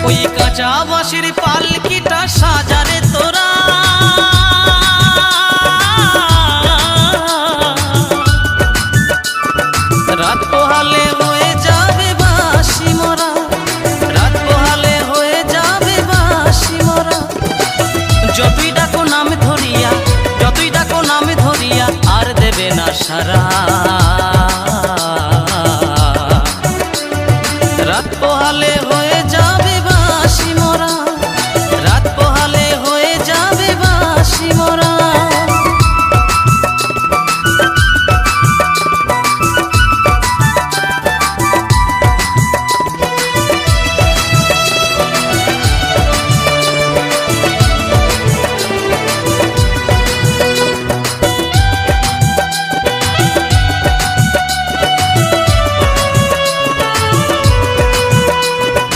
ওই কাঁচা বাঁশের পালকিটা সাজারে তোরা, রাত পোহালে হয়ে যাবে বাঁশি মরা, রাত পোহালে হয়ে যাবে বাঁশি মরা। যতই ডাকো নাম ধরিয়া, যতই ডাকো নাম ধরিয়া আর দেবে না সারা।